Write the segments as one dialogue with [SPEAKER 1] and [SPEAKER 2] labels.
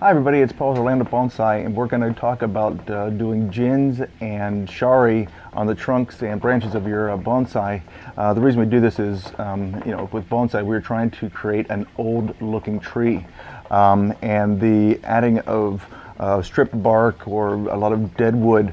[SPEAKER 1] Hi everybody, it's Paul with Orlando Bonsai, and we're going to talk about doing Jins and Shari on the trunks and branches of your bonsai. The reason we do this is, with bonsai we're trying to create an old looking tree, and the adding of stripped bark or a lot of dead wood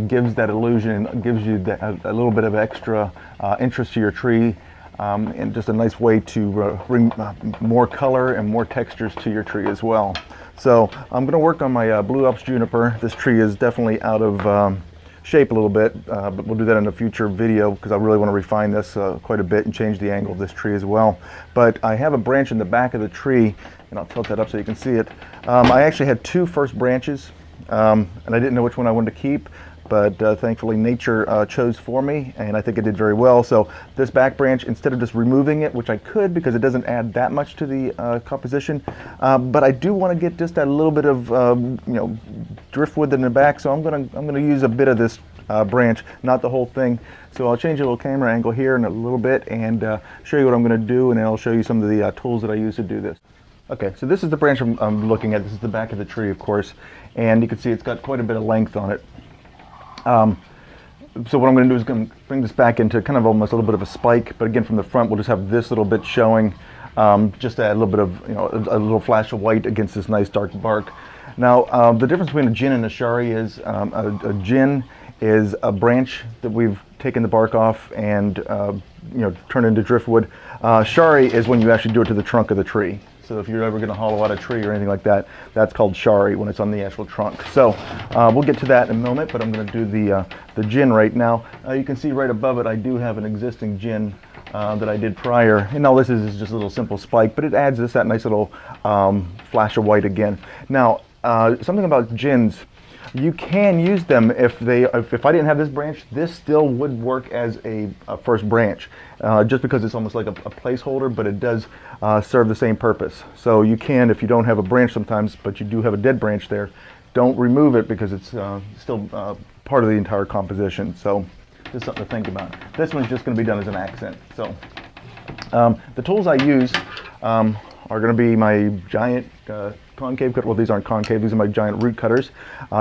[SPEAKER 1] gives that illusion, gives you a little bit of extra interest to your tree. And just a nice way to bring more color and more textures to your tree as well. So I'm going to work on my Blue Alps juniper. This tree is definitely out of shape a little bit, but we'll do that in a future video because I really want to refine this quite a bit and change the angle of this tree as well. But I have a branch in the back of the tree, and I'll tilt that up so you can see it. I actually had two first branches, and I didn't know which one I wanted to keep. But thankfully nature chose for me, and I think it did very well. So this back branch, instead of just removing it, which I could because it doesn't add that much to the composition, but I do want to get just that little bit of driftwood in the back. So I'm gonna use a bit of this branch, not the whole thing. So I'll change a little camera angle here in a little bit and show you what I'm going to do, and then I'll show you some of the tools that I use to do this. Okay, so this is the branch I'm looking at. This is the back of the tree, of course, and you can see it's got quite a bit of length on it. So what I'm going to do is going to bring this back into kind of almost a little bit of a spike, but again from the front we'll just have this little bit showing, just to add a little bit of, a little flash of white against this nice dark bark. Now the difference between a Jin and a Shari is a Jin is a branch that we've taken the bark off and turned into driftwood. Shari is when you actually do it to the trunk of the tree. So if you're ever going to hollow out a tree or anything like that, that's called Shari when it's on the actual trunk. So we'll get to that in a moment, but I'm going to do the Jin right now. You can see right above it I do have an existing Jin that I did prior, and all this is just a little simple spike, but it adds that nice little flash of white again. Now something about Jins, you can use them if I didn't have this branch, this still would work as a first branch, just because it's almost like a placeholder, but it does serve the same purpose. So you can, if you don't have a branch sometimes, but you do have a dead branch there, don't remove it because it's still part of the entire composition. So just something to think about. This one's just going to be done as an accent. So the tools I use are going to be my giant concave cut. Well, these aren't concave, these are my giant root cutters,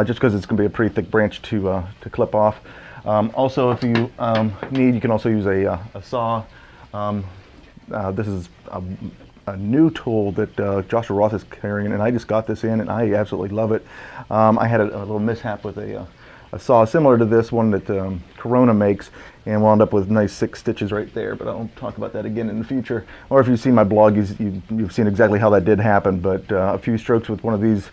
[SPEAKER 1] just because it's going to be a pretty thick branch to clip off. Also, if you need, you can also use a saw. This is a new tool that Joshua Roth is carrying, and I just got this in and I absolutely love it. I had a little mishap with a saw similar to this one that Corona makes, and wound up with nice 6 stitches right there, but I'll talk about that again in the future. Or if you've seen my blog, you've seen exactly how that did happen, but a few strokes with one of these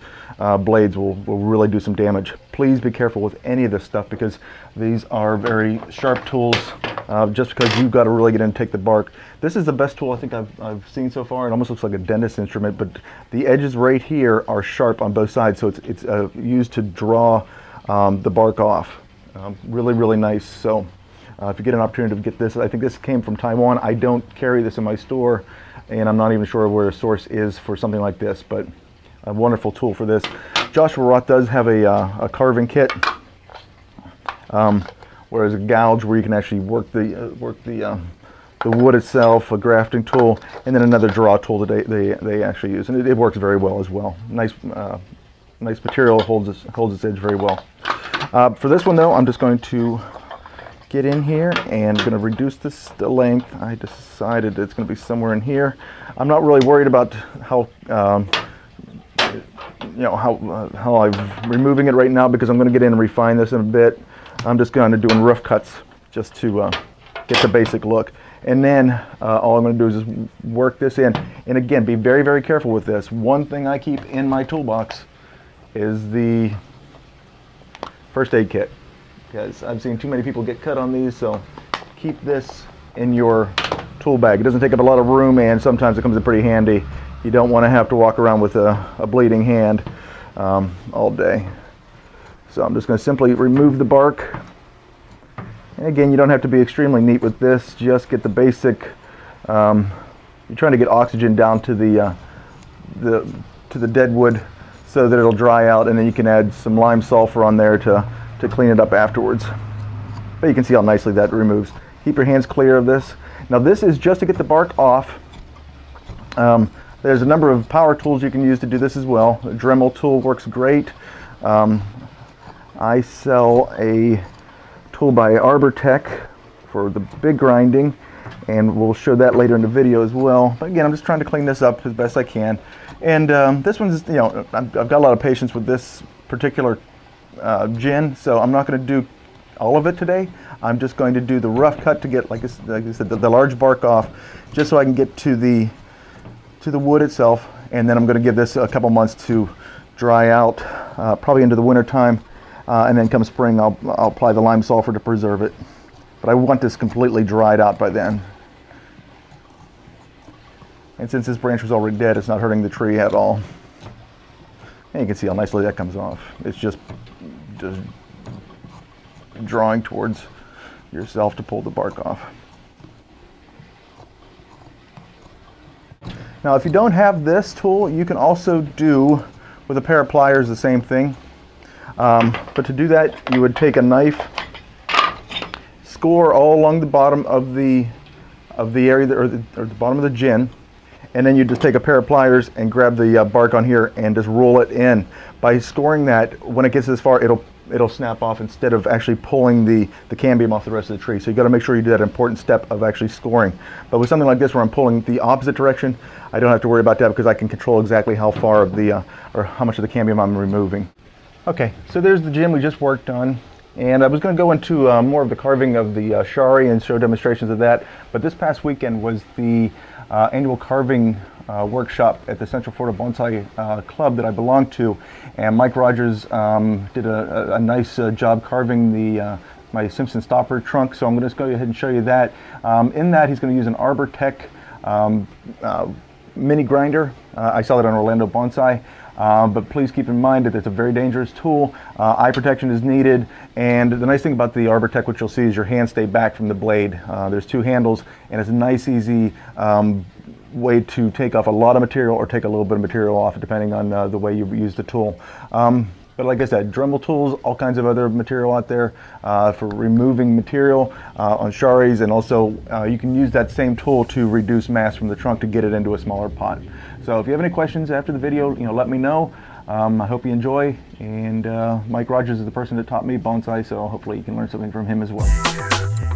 [SPEAKER 1] blades will really do some damage. Please be careful with any of this stuff because these are very sharp tools, just because you've got to really get in and take the bark. This is the best tool I think I've seen so far. It almost looks like a dentist instrument, but the edges right here are sharp on both sides, so it's used to draw the bark off. Really nice. So if you get an opportunity to get this, I think this came from Taiwan. I don't carry this in my store, and I'm not even sure where a source is for something like this, but a wonderful tool for this. Joshua Roth does have a carving kit, whereas a gouge where you can actually work the wood itself, a grafting tool, and then another draw tool that they actually use, and it works very well as well. Nice material, holds its edge very well. For this one though, I'm just going to get in here and going to reduce the length. I decided it's going to be somewhere in here. I'm not really worried about how I'm removing it right now because I'm going to get in and refine this in a bit. I'm just kind of doing rough cuts just to get the basic look. And then all I'm going to do is just work this in. And again, be very careful with this. One thing I keep in my toolbox is the first aid kit, because I've seen too many people get cut on these, so keep this in your tool bag. It doesn't take up a lot of room, and sometimes it comes in pretty handy. You don't want to have to walk around with a bleeding hand all day. So I'm just going to simply remove the bark. And again, you don't have to be extremely neat with this, just get the basic, you're trying to get oxygen down to the dead wood so that it'll dry out, and then you can add some lime sulfur on there to clean it up afterwards. But you can see how nicely that removes. Keep your hands clear of this. Now this is just to get the bark off. There's a number of power tools you can use to do this as well. A Dremel tool works great. I sell a tool by Arbortech for the big grinding, and we'll show that later in the video as well. But again, I'm just trying to clean this up as best I can. And this one's, you know, I've got a lot of patience with this particular gin, so I'm not going to do all of it today. I'm just going to do the rough cut to get, like I said, the large bark off, just so I can get to the wood itself. And then I'm going to give this a couple months to dry out, probably into the winter time, and then come spring I'll apply the lime sulfur to preserve it. But I want this completely dried out by then. And since this branch was already dead, it's not hurting the tree at all. And you can see how nicely that comes off. It's just drawing towards yourself to pull the bark off. Now, if you don't have this tool, you can also do with a pair of pliers the same thing. But to do that, you would take a knife, score all along the bottom of the area, or the bottom of the gin, and then you just take a pair of pliers and grab the bark on here and just roll it in. By scoring that, when it gets this far, it'll snap off instead of actually pulling the cambium off the rest of the tree. So you got to make sure you do that important step of actually scoring. But with something like this where I'm pulling the opposite direction, I don't have to worry about that because I can control exactly how far of or how much of the cambium I'm removing. Okay, so there's the gin we just worked on. And I was going to go into more of the carving of the Shari and show demonstrations of that. But this past weekend was the annual carving workshop at the Central Florida Bonsai Club that I belong to. And Mike Rogers did a nice job carving my Simpson stopper trunk. So I'm going to just go ahead and show you that. In that, he's going to use an Arbortech mini grinder. I sell it on Orlando Bonsai. But please keep in mind that it's a very dangerous tool. Eye protection is needed, and the nice thing about the Arbortech, which you'll see, is your hands stay back from the blade. There's two handles, and it's a nice, easy way to take off a lot of material or take a little bit of material off, depending on the way you use the tool. But like I said, Dremel tools, all kinds of other material out there for removing material on Sharis, and also you can use that same tool to reduce mass from the trunk to get it into a smaller pot. So if you have any questions after the video, let me know. I hope you enjoy, and Mike Rogers is the person that taught me bonsai, so hopefully you can learn something from him as well.